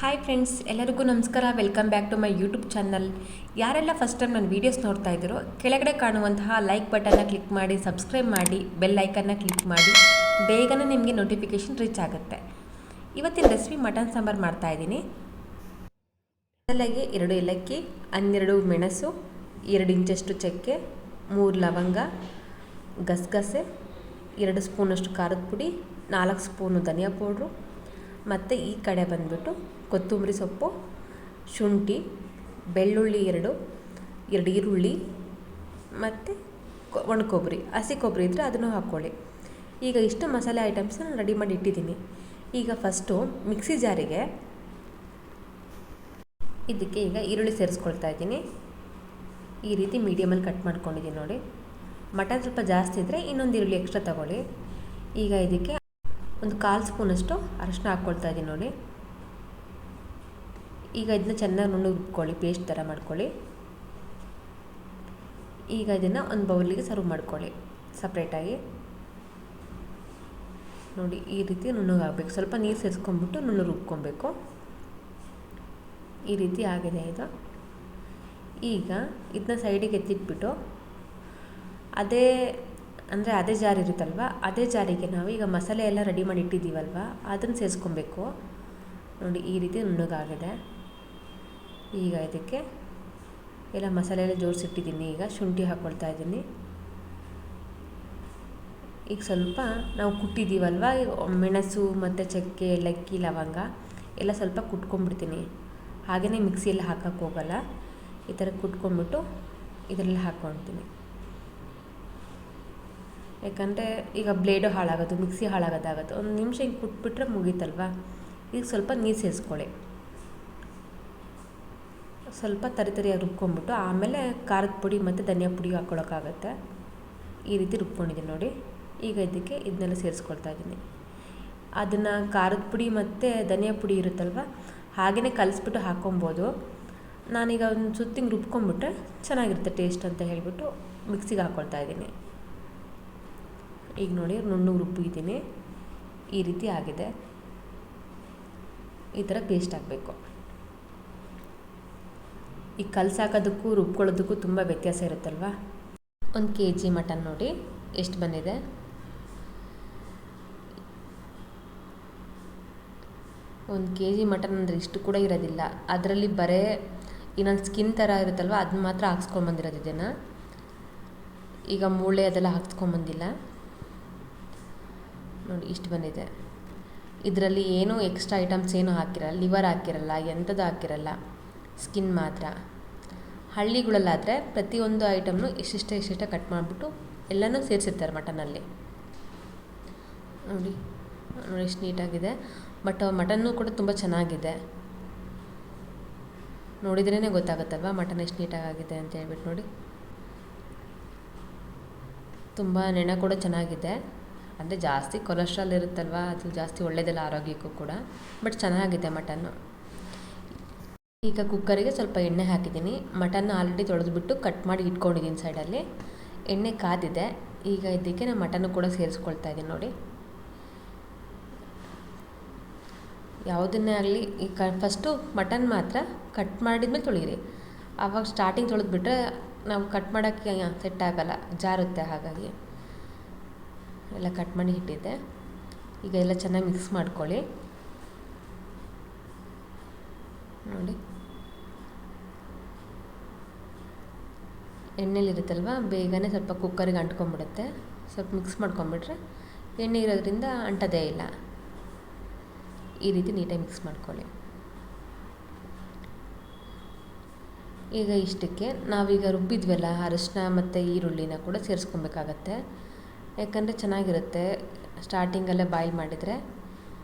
Hi friends, ಎಲ್ಲರಿಗೂ ನಮಸ್ಕಾರ. Welcome back to my YouTube channel. ಯಾರೆಲ್ಲ ಫಸ್ಟ್ ಟೈಮ್ ನನ್ನ ವೀಡಿಯೋಸ್ ನೋಡ್ತಾ ಇದ್ದೀರೋ ಕೆಳಗಡೆ ಕಾಣುವಂತಹ ಲೈಕ್ ಬಟನ್ನ ಕ್ಲಿಕ್ ಮಾಡಿ, ಸಬ್ಸ್ಕ್ರೈಬ್ ಮಾಡಿ, ಬೆಲ್ ಐಕನ್ನ ಕ್ಲಿಕ್ ಮಾಡಿ, ಬೇಗನೆ ನಿಮಗೆ ನೋಟಿಫಿಕೇಷನ್ ರೀಚ್ ಆಗುತ್ತೆ. ಇವತ್ತಿನ ರೆಸಿಪಿ ಮಟನ್ ಸಾಂಬಾರು ಮಾಡ್ತಾಯಿದ್ದೀನಿ. ಮೊದಲಿಗೆ 2 ಏಲಕ್ಕಿ, 12 ಮೆಣಸು, 2 ಇಂಚಷ್ಟು ಚಕ್ಕೆ, 3 ಲವಂಗ, ಗಸಗಸೆ, 2 ಸ್ಪೂನಷ್ಟು ಖಾರದ ಪುಡಿ, 4 ಸ್ಪೂನು ಧನಿಯಾ ಪೌಡ್ರು, ಮತ್ತು ಈ ಕಡೆ ಬಂದುಬಿಟ್ಟು ಕೊತ್ತಂಬರಿ ಸೊಪ್ಪು, ಶುಂಠಿ, ಬೆಳ್ಳುಳ್ಳಿ 2 ಈರುಳ್ಳಿ, ಮತ್ತು ಒಣ ಕೊಬ್ಬರಿ, ಹಸಿ ಕೊಬ್ಬರಿ ಇದ್ದರೆ ಅದನ್ನು ಹಾಕ್ಕೊಳ್ಳಿ. ಈಗ ಇಷ್ಟು ಮಸಾಲೆ ಐಟಮ್ಸ್ನ ನಾನು ರೆಡಿ ಮಾಡಿ ಇಟ್ಟಿದ್ದೀನಿ. ಈಗ ಫಸ್ಟು ಮಿಕ್ಸಿ ಜಾರಿಗೆ ಇದಕ್ಕೆ ಈಗ ಈರುಳ್ಳಿ ಸೇರಿಸ್ಕೊಳ್ತಾ ಇದ್ದೀನಿ. ಈ ರೀತಿ ಮೀಡಿಯಮಲ್ಲಿ ಕಟ್ ಮಾಡ್ಕೊಂಡಿದ್ದೀನಿ ನೋಡಿ. ಮಟನ್ ಸ್ವಲ್ಪ ಜಾಸ್ತಿ ಇದ್ದರೆ ಇನ್ನೊಂದು ಈರುಳ್ಳಿ ಎಕ್ಸ್ಟ್ರಾ ತಗೊಳ್ಳಿ. ಈಗ ಇದಕ್ಕೆ ಒಂದು 1/4 ಸ್ಪೂನಷ್ಟು ಅರಿಶಿನ ಹಾಕ್ಕೊಳ್ತಾ ಇದ್ದೀನಿ ನೋಡಿ. ಈಗ ಇದನ್ನ ಚೆನ್ನಾಗಿ ನುಣ್ಣಗೆ ರುಬ್ಕೊಳ್ಳಿ, ಪೇಸ್ಟ್ ಥರ ಮಾಡ್ಕೊಳ್ಳಿ. ಈಗ ಇದನ್ನು ಒಂದು ಬೌಲಿಗೆ ಸರ್ವ್ ಮಾಡ್ಕೊಳ್ಳಿ ಸಪ್ರೇಟಾಗಿ. ನೋಡಿ ಈ ರೀತಿ ನುಣ್ಣಗಾಗಬೇಕು. ಸ್ವಲ್ಪ ನೀರು ಸೇರಿಸ್ಕೊಂಡ್ಬಿಟ್ಟು ನುಣ್ಣಗೆ ರುಬ್ಕೊಬೇಕು. ಈ ರೀತಿ ಆಗಿದೆ ಇದು. ಈಗ ಇದನ್ನ ಸೈಡಿಗೆ ಎತ್ತಿಟ್ಬಿಟ್ಟು ಅದೇ ಜಾರ್ ಇರುತ್ತಲ್ವ, ಅದೇ ಜಾರಿಗೆ ನಾವು ಈಗ ಮಸಾಲೆ ಎಲ್ಲ ರೆಡಿ ಮಾಡಿ ಇಟ್ಟಿದ್ದೀವಲ್ವ, ಅದನ್ನು ಸೇರಿಸ್ಕೊಬೇಕು. ನೋಡಿ ಈ ರೀತಿ ನುಣ್ಣಗಾಗಿದೆ. ಈಗ ಇದಕ್ಕೆ ಎಲ್ಲ ಮಸಾಲೆ ಎಲ್ಲ ಜೋಡಿಸಿಟ್ಟಿದ್ದೀನಿ. ಈಗ ಶುಂಠಿ ಹಾಕ್ಕೊಳ್ತಾ ಇದ್ದೀನಿ. ಈಗ ಸ್ವಲ್ಪ ನಾವು ಕುಟ್ಟಿದ್ದೀವಲ್ವ, ಮೆಣಸು ಮತ್ತು ಚಕ್ಕೆ, ಏಲಕ್ಕಿ, ಲವಂಗ ಎಲ್ಲ ಸ್ವಲ್ಪ ಕುಟ್ಕೊಂಡ್ಬಿಡ್ತೀನಿ. ಹಾಗೆಯೇ ಮಿಕ್ಸಿಯಲ್ಲಿ ಹಾಕೋಕ್ಕೆ ಹೋಗಲ್ಲ. ಈ ಥರ ಕುಟ್ಕೊಂಡ್ಬಿಟ್ಟು ಇದರಲ್ಲಿ ಹಾಕ್ಕೊಳ್ತೀನಿ. ಯಾಕಂದರೆ ಈಗ ಬ್ಲೇಡು ಹಾಳಾಗೋದು, ಮಿಕ್ಸಿ ಹಾಳಾಗೋದಾಗುತ್ತೆ. ಒಂದು ನಿಮಿಷ ಹಿಂಗೆ ಕುಟ್ಬಿಟ್ರೆ ಮುಗೀತಲ್ವ. ಈಗ ಸ್ವಲ್ಪ ನೀರು ಸೇರಿಸ್ಕೊಳ್ಳಿ. ಸ್ವಲ್ಪ ತರಿಯಾಗಿ ರುಬ್ಕೊಂಡ್ಬಿಟ್ಟು ಆಮೇಲೆ ಖಾರದ ಪುಡಿ ಮತ್ತು ಧನಿಯಾ ಪುಡಿ ಹಾಕ್ಕೊಳಕ್ಕಾಗತ್ತೆ. ಈ ರೀತಿ ರುಬ್ಕೊಂಡಿದ್ದೀನಿ ನೋಡಿ. ಈಗ ಇದಕ್ಕೆ ಇದನ್ನೆಲ್ಲ ಸೇರಿಸ್ಕೊಳ್ತಾ ಇದ್ದೀನಿ. ಅದನ್ನು ಖಾರದ ಪುಡಿ ಮತ್ತು ಧನಿಯಾ ಪುಡಿ ಇರುತ್ತಲ್ವ, ಹಾಗೆಯೇ ಕಲಿಸ್ಬಿಟ್ಟು ಹಾಕ್ಕೊಬೋದು. ನಾನೀಗ ಒಂದು ಸುತ್ತಿಂಗ್ ರುಬ್ಕೊಂಡ್ಬಿಟ್ರೆ ಚೆನ್ನಾಗಿರುತ್ತೆ ಟೇಸ್ಟ್ ಅಂತ ಹೇಳಿಬಿಟ್ಟು ಮಿಕ್ಸಿಗೆ ಹಾಕ್ಕೊಳ್ತಾ ಇದ್ದೀನಿ. ಈಗ ನೋಡಿ ನುಣ್ಣಗೆ ರುಬ್ಬಿದ್ದೀನಿ. ಈ ರೀತಿ ಆಗಿದೆ. ಈ ಥರ ಪೇಸ್ಟ್ ಆಗಬೇಕು. ಈ ಕಲಸಾಕೋದಕ್ಕೂ ರುಬ್ಕೊಳ್ಳೋದಕ್ಕೂ ತುಂಬ ವ್ಯತ್ಯಾಸ ಇರುತ್ತಲ್ವ. 1 kg ಮಟನ್ ನೋಡಿ ಎಷ್ಟು ಬಂದಿದೆ. ಒಂದು kg ಮಟನ್ ಅಂದರೆ ಇಷ್ಟು ಕೂಡ ಇರೋದಿಲ್ಲ. ಅದರಲ್ಲಿ ಬರೇ ಇನ್ನೊಂದು ಸ್ಕಿನ್ ಥರ ಇರುತ್ತಲ್ವ, ಅದನ್ನ ಮಾತ್ರ ಹಾಕ್ಸ್ಕೊಂಬಂದಿರೋದು. ಇದನ್ನು ಈಗ ಮೂಳೆ ಅದೆಲ್ಲ ಹಾಕ್ಸ್ಕೊಂಬಂದಿಲ್ಲ ನೋಡಿ. ಇಷ್ಟು ಬಂದಿದೆ. ಇದರಲ್ಲಿ ಏನೂ ಎಕ್ಸ್ಟ್ರಾ ಐಟಮ್ಸ್ ಏನೂ ಹಾಕಿರಲ್ಲ, ಲಿವರ್ ಹಾಕಿರಲ್ಲ, ಎಂಥದ್ದು ಹಾಕಿರಲ್ಲ, ಸ್ಕಿನ್ ಮಾತ್ರ. ಹಳ್ಳಿಗಳಲ್ಲಾದರೆ ಪ್ರತಿಯೊಂದು ಐಟಮ್ನು ಇಷ್ಟಿಷ್ಟ ಕಟ್ ಮಾಡಿಬಿಟ್ಟು ಎಲ್ಲನೂ ಸೇರಿಸಿರ್ತಾರೆ ಮಟನಲ್ಲಿ. ನೋಡಿ ಎಷ್ಟು ನೀಟಾಗಿದೆ. ಬಟ್ ಮಟನ್ನು ಕೂಡ ತುಂಬ ಚೆನ್ನಾಗಿದೆ. ನೋಡಿದ್ರೇ ಗೊತ್ತಾಗುತ್ತಲ್ವ ಮಟನ್ ಎಷ್ಟು ನೀಟಾಗಿದೆ ಅಂತ ಹೇಳ್ಬಿಟ್ಟು. ನೋಡಿ ತುಂಬ ನೆನೆ ಕೂಡ ಚೆನ್ನಾಗಿದೆ. ಅಂದರೆ ಜಾಸ್ತಿ ಕೊಲೆಸ್ಟ್ರಾಲ್ ಇರುತ್ತಲ್ವ, ಅದು ಜಾಸ್ತಿ ಒಳ್ಳೆಯದಿಲ್ಲ ಆರೋಗ್ಯಕ್ಕೂ ಕೂಡ. ಬಟ್ ಚೆನ್ನಾಗಿದೆ ಮಟನ್ನು. ಈಗ ಕುಕ್ಕರಿಗೆ ಸ್ವಲ್ಪ ಎಣ್ಣೆ ಹಾಕಿದ್ದೀನಿ. ಮಟನ್ನ ಆಲ್ರೆಡಿ ತೊಳೆದ್ಬಿಟ್ಟು ಕಟ್ ಮಾಡಿ ಇಟ್ಕೊಂಡಿದ್ದೀನಿ ಸೈಡಲ್ಲಿ. ಎಣ್ಣೆ ಕಾದಿದೆ. ಈಗ ಇದಕ್ಕೆ ನಾನು ಮಟನ್ನು ಕೂಡ ಸೇರಿಸ್ಕೊಳ್ತಾ ಇದ್ದೀನಿ ನೋಡಿ. ಯಾವುದನ್ನೇ ಆಗಲಿ ಈಗ ಫಸ್ಟು ಮಟನ್ ಮಾತ್ರ ಕಟ್ ಮಾಡಿದ್ಮೇಲೆ ತೊಳೀರಿ. ಆವಾಗ ಸ್ಟಾರ್ಟಿಂಗ್ ತೊಳೆದ್ಬಿಟ್ರೆ ನಾವು ಕಟ್ ಮಾಡೋಕ್ಕೆ ಸೆಟ್ ಆಗೋಲ್ಲ, ಜಾರುತ್ತೆ. ಹಾಗಾಗಿ ಎಲ್ಲ ಕಟ್ ಮಾಡಿ ಇಟ್ಟಿದ್ದೆ. ಈಗ ಎಲ್ಲ ಚೆನ್ನಾಗಿ ಮಿಕ್ಸ್ ಮಾಡ್ಕೊಳ್ಳಿ ನೋಡಿ. ಎಣ್ಣೆಲಿರುತ್ತಲ್ವ, ಬೇಗನೆ ಸ್ವಲ್ಪ ಕುಕ್ಕರಿಗೆ ಅಂಟ್ಕೊಂಡ್ಬಿಡುತ್ತೆ. ಸ್ವಲ್ಪ ಮಿಕ್ಸ್ ಮಾಡ್ಕೊಂಬಿಟ್ರೆ ಎಣ್ಣೆ ಇರೋದ್ರಿಂದ ಅಂಟೋದೇ ಇಲ್ಲ. ಈ ರೀತಿ ನೀಟಾಗಿ ಮಿಕ್ಸ್ ಮಾಡ್ಕೊಳ್ಳಿ. ಈಗ ಇಷ್ಟಕ್ಕೆ ನಾವೀಗ ರುಬ್ಬಿದ್ವಲ್ಲ ಅರಿಶಿನ ಮತ್ತು ಈರುಳ್ಳಿನ ಕೂಡ ಸೇರಿಸ್ಕೊಬೇಕಾಗತ್ತೆ. ಯಾಕಂದರೆ ಚೆನ್ನಾಗಿರುತ್ತೆ ಸ್ಟಾರ್ಟಿಂಗಲ್ಲೇ ಬಾಯ್ಲ್ ಮಾಡಿದರೆ.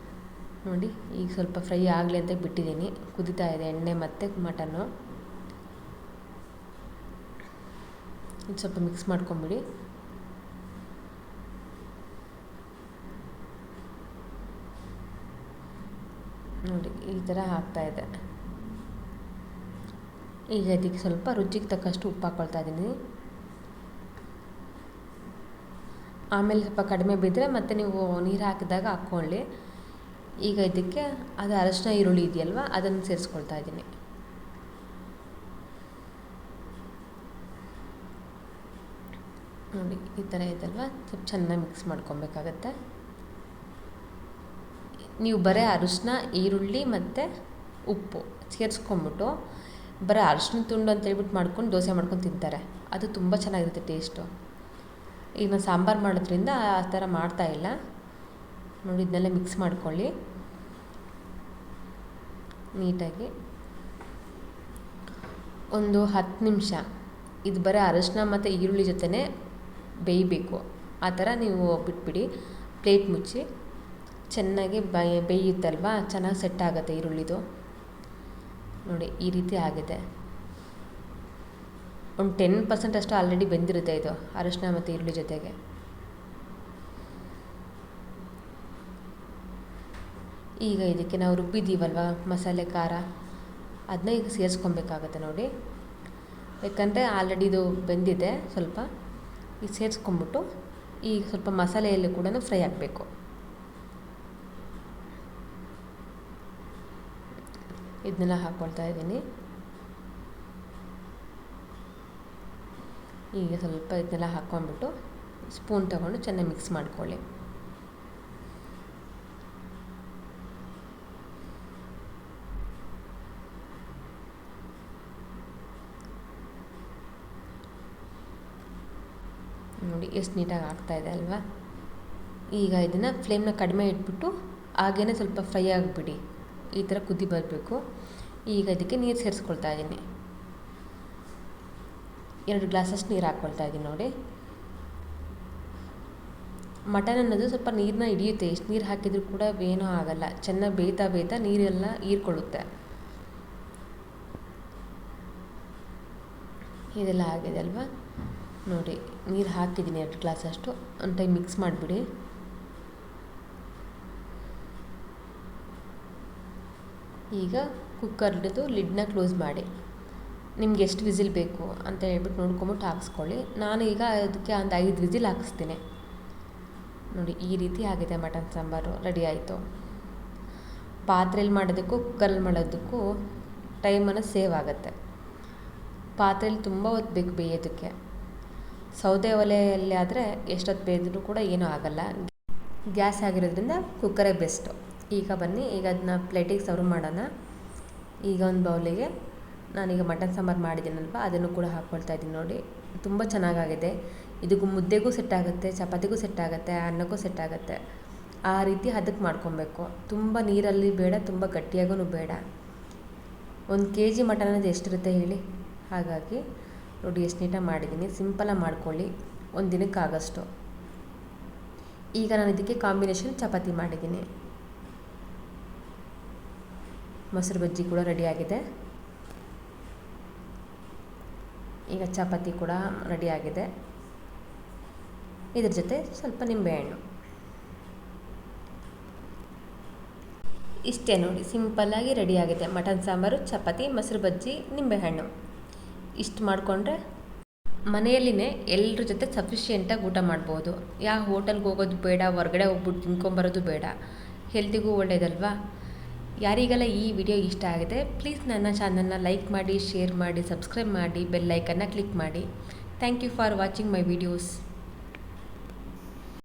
ನೋಡಿ ಈಗ ಸ್ವಲ್ಪ ಫ್ರೈ ಆಗಲಿ ಅಂತ ಬಿಟ್ಟಿದ್ದೀನಿ. ಕುದೀತಾ ಇದೆ ಎಣ್ಣೆ ಮತ್ತು ಮಟನ್ನು. ಇದು ಸ್ವಲ್ಪ ಮಿಕ್ಸ್ ಮಾಡ್ಕೊಂಬಿಡಿ. ನೋಡಿ ಈ ಥರ ಆಗ್ತಾಯಿದೆ. ಈಗ ಇದಕ್ಕೆ ಸ್ವಲ್ಪ ರುಚಿಗೆ ತಕ್ಕಷ್ಟು ಉಪ್ಪು ಹಾಕ್ಕೊಳ್ತಾ ಇದ್ದೀನಿ. ಆಮೇಲೆ ಸ್ವಲ್ಪ ಕಡಿಮೆ ಬಿದ್ದರೆ ಮತ್ತೆ ನೀವು ನೀರು ಹಾಕಿದಾಗ ಹಾಕ್ಕೊಳ್ಳಿ. ಈಗ ಇದಕ್ಕೆ ಅದು ಅರಶಿನ ಈರುಳ್ಳಿ ಇದೆಯಲ್ವ ಅದನ್ನು ಸೇರಿಸ್ಕೊಳ್ತಾ ಇದ್ದೀನಿ. ನೋಡಿ ಈ ಥರ ಇದಲ್ವ, ಸ್ವಲ್ಪ ಚೆನ್ನಾಗಿ ಮಿಕ್ಸ್ ಮಾಡ್ಕೊಬೇಕಾಗತ್ತೆ. ನೀವು ಬರೀ ಅರಶಿನ ಈರುಳ್ಳಿ ಮತ್ತು ಉಪ್ಪು ಸೇರಿಸ್ಕೊಂಬಿಟ್ಟು ಬರೀ ಅರಶಿನ ತುಂಡು ಅಂತ ಹೇಳ್ಬಿಟ್ಟು ಮಾಡ್ಕೊಂಡು ದೋಸೆ ಮಾಡ್ಕೊಂಡು ತಿಂತಾರೆ, ಅದು ತುಂಬ ಚೆನ್ನಾಗಿರುತ್ತೆ ಟೇಸ್ಟು. ಈಗ ನಾನು ಸಾಂಬಾರು ಮಾಡೋದ್ರಿಂದ ಆ ಥರ ಮಾಡ್ತಾಯಿಲ್ಲ. ನೋಡಿ ಇದನ್ನೆಲ್ಲ ಮಿಕ್ಸ್ ಮಾಡ್ಕೊಳ್ಳಿ ನೀಟಾಗಿ. ಒಂದು 10 ನಿಮಿಷ ಇದು ಬರೀ ಅರಶಿನ ಮತ್ತು ಈರುಳ್ಳಿ ಜೊತೆನೇ ಬೇಯಬೇಕು. ಆ ಥರ ನೀವು ಬಿಟ್ಬಿಡಿ. ಪ್ಲೇಟ್ ಮುಚ್ಚಿ ಚೆನ್ನಾಗಿ ಬೇಯುತ್ತಲ್ವ, ಚೆನ್ನಾಗಿ ಸೆಟ್ ಆಗುತ್ತೆ ಈರುಳ್ಳಿದು. ನೋಡಿ ಈ ರೀತಿ ಆಗಿದೆ. ಒಂದು 10% ಅಷ್ಟು ಆಲ್ರೆಡಿ ಬೆಂದಿರುತ್ತೆ ಇದು ಅರಶಿನ ಮತ್ತು ಈರುಳ್ಳಿ ಜೊತೆಗೆ. ಈಗ ಇದಕ್ಕೆ ನಾವು ರುಬ್ಬಿದ್ದೀವಲ್ವ ಮಸಾಲೆ ಖಾರ, ಅದನ್ನ ಈಗ ಸೇರಿಸ್ಕೊಬೇಕಾಗತ್ತೆ ನೋಡಿ. ಯಾಕಂದರೆ ಆಲ್ರೆಡಿ ಇದು ಬೆಂದಿದೆ ಸ್ವಲ್ಪ. ಈಗ ಸೇರಿಸ್ಕೊಂಬಿಟ್ಟು ಈಗ ಸ್ವಲ್ಪ ಮಸಾಲೆಯಲ್ಲಿ ಕೂಡ ಫ್ರೈ ಆಗಬೇಕು. ಇದನ್ನೆಲ್ಲ ಹಾಕ್ಕೊಳ್ತಾ ಇದ್ದೀನಿ. ಈಗ ಸ್ವಲ್ಪ ಇದನ್ನೆಲ್ಲ ಹಾಕ್ಕೊಂಡ್ಬಿಟ್ಟು ಸ್ಪೂನ್ ತಗೊಂಡು ಚೆನ್ನಾಗಿ ಮಿಕ್ಸ್ ಮಾಡ್ಕೊಳ್ಳಿ. ನೋಡಿ ಎಷ್ಟು ನೀಟಾಗಿ ಆಗ್ತಾಯಿದೆ ಅಲ್ವಾ. ಈಗ ಇದನ್ನು ಫ್ಲೇಮ್ನ ಕಡಿಮೆ ಇಟ್ಬಿಟ್ಟು ಹಾಗೇ ಸ್ವಲ್ಪ ಫ್ರೈ ಆಗಿಬಿಡಿ. ಈ ಥರ ಕುದಿ ಬರಬೇಕು. ಈಗ ಇದಕ್ಕೆ ನೀರು ಸೇರಿಸ್ಕೊಳ್ತಾ ಇದ್ದೀನಿ. 2 ಗ್ಲಾಸಷ್ಟು ನೀರು ಹಾಕ್ಕೊಳ್ತಾ ಇದ್ದೀನಿ ನೋಡಿ. ಮಟನ್ ಅನ್ನೋದು ಸ್ವಲ್ಪ ನೀರನ್ನ ಹಿಡಿಯುತ್ತೆ, ಎಷ್ಟು ನೀರು ಹಾಕಿದರೂ ಕೂಡ ಏನೂ ಆಗಲ್ಲ. ಚೆನ್ನಾಗಿ ಬೇಯ್ತಾ ನೀರೆಲ್ಲ ಹೀರ್ಕೊಳ್ಳುತ್ತೆ. ಇದೆಲ್ಲ ಆಗಿದೆ ಅಲ್ವಾ. ನೋಡಿ ನೀರು ಹಾಕಿದ್ದೀನಿ 2 ಗ್ಲಾಸಷ್ಟು. ಒಂದು ಟೈಮ್ ಮಿಕ್ಸ್ ಮಾಡಿಬಿಡಿ. ಈಗ ಕುಕ್ಕರ್ದು ಲಿಡ್ನ ಕ್ಲೋಸ್ ಮಾಡಿ ನಿಮ್ಗೆ ಎಷ್ಟು ವಿಸಿಲ್ ಬೇಕು ಅಂತ ಹೇಳ್ಬಿಟ್ಟು ನೋಡ್ಕೊಂಬಿಟ್ಟು ಹಾಕ್ಸ್ಕೊಳ್ಳಿ. ನಾನು ಈಗ ಅದಕ್ಕೆ ಒಂದು 5 ವಿಸಿಲ್ ಹಾಕಿಸ್ತೀನಿ. ನೋಡಿ ಈ ರೀತಿ ಆಗಿದೆ ಮಟನ್ ಸಾಂಬಾರು ರೆಡಿ ಆಯಿತು. ಪಾತ್ರೆಯಲ್ಲಿ ಮಾಡೋದಕ್ಕೂ ಕುಕ್ಕರಲ್ಲಿ ಮಾಡೋದಕ್ಕೂ ಟೈಮನ್ನು ಸೇವ್ ಆಗುತ್ತೆ. ಪಾತ್ರೆಯಲ್ಲಿ ತುಂಬ ಹೊತ್ತು ಬೇಕು ಬೇಯೋದಕ್ಕೆ. ಸೌದೆ ಒಲೆಯಲ್ಲಿ ಆದರೆ ಎಷ್ಟೊತ್ತು ಬೇಯಿದ್ರೂ ಕೂಡ ಏನೂ ಆಗಲ್ಲ. ಗ್ಯಾಸ್ ಆಗಿರೋದ್ರಿಂದ ಕುಕ್ಕರೇ ಬೆಸ್ಟು. ಈಗ ಬನ್ನಿ, ಈಗ ಅದನ್ನ ಪ್ಲೇಟಿಗೆ ಸರ್ವ್ ಮಾಡೋಣ. ಈಗ ಒಂದು ಬೌಲಿಗೆ ನಾನೀಗ ಮಟನ್ ಸಾಂಬಾರು ಮಾಡಿದ್ದೀನಲ್ವ ಅದನ್ನು ಕೂಡ ಹಾಕ್ಕೊಳ್ತಾ ಇದ್ದೀನಿ ನೋಡಿ. ತುಂಬ ಚೆನ್ನಾಗಾಗಿದೆ. ಇದಕ್ಕೂ ಮುದ್ದೆಗೂ ಸೆಟ್ ಆಗುತ್ತೆ, ಚಪಾತಿಗೂ ಸೆಟ್ ಆಗುತ್ತೆ, ಅನ್ನಕ್ಕೂ ಸೆಟ್ ಆಗುತ್ತೆ. ಆ ರೀತಿ ಹದಕ್ಕೆ ಮಾಡ್ಕೊಬೇಕು. ತುಂಬ ನೀರಲ್ಲಿ ಬೇಡ, ತುಂಬ ಗಟ್ಟಿಯಾಗೂ ಬೇಡ. 1 kg ಮಟನ್ ಅನ್ನೋದು ಎಷ್ಟಿರುತ್ತೆ ಹೇಳಿ. ಹಾಗಾಗಿ ನೋಡಿ ಎಷ್ಟು ನೀಟಾಗಿ ಮಾಡಿದ್ದೀನಿ. ಸಿಂಪಲಾಗಿ ಮಾಡ್ಕೊಳ್ಳಿ, ಒಂದು ದಿನಕ್ಕಾಗಷ್ಟು. ಈಗ ನಾನು ಇದಕ್ಕೆ ಕಾಂಬಿನೇಷನ್ ಚಪಾತಿ ಮಾಡಿದ್ದೀನಿ. ಮೊಸರು ಬಜ್ಜಿ ಕೂಡ ರೆಡಿಯಾಗಿದೆ. ಈಗ ಚಪಾತಿ ಕೂಡ ರೆಡಿಯಾಗಿದೆ. ಇದ್ರ ಜೊತೆ ಸ್ವಲ್ಪ ನಿಂಬೆಹಣ್ಣು. ಇಷ್ಟೇ ನೋಡಿ, ಸಿಂಪಲ್ಲಾಗಿ ರೆಡಿಯಾಗಿದೆ ಮಟನ್ ಸಾಂಬಾರು, ಚಪಾತಿ, ಮೊಸರು ಬಜ್ಜಿ, ನಿಂಬೆಹಣ್ಣು. ಇಷ್ಟು ಮಾಡಿಕೊಂಡ್ರೆ ಮನೆಯಲ್ಲಿನೇ ಎಲ್ಲರ ಜೊತೆ ಸಫಿಷಿಯೆಂಟಾಗಿ ಊಟ ಮಾಡ್ಬೋದು. ಯಾವ ಹೋಟೆಲ್ಗೆ ಹೋಗೋದು ಬೇಡ, ಹೊರಗಡೆ ಹೋಗ್ಬಿಟ್ಟು ತಿನ್ಕೊಂಬರೋದು ಬೇಡ. ಹೆಲ್ತಿಗೂ ಒಳ್ಳೆಯದಲ್ವಾ. ಯಾರಿಗೆಲ್ಲ ಈ ವಿಡಿಯೋ ಇಷ್ಟ ಆಗಿದೆ ಪ್ಲೀಸ್ ನನ್ನ ಚಾನಲ್ನ ಲೈಕ್ ಮಾಡಿ, ಶೇರ್ ಮಾಡಿ, ಸಬ್ಸ್ಕ್ರೈಬ್ ಮಾಡಿ, ಬೆಲ್ ಐಕನ್ನ ಕ್ಲಿಕ್ ಮಾಡಿ. Thank you for watching my videos.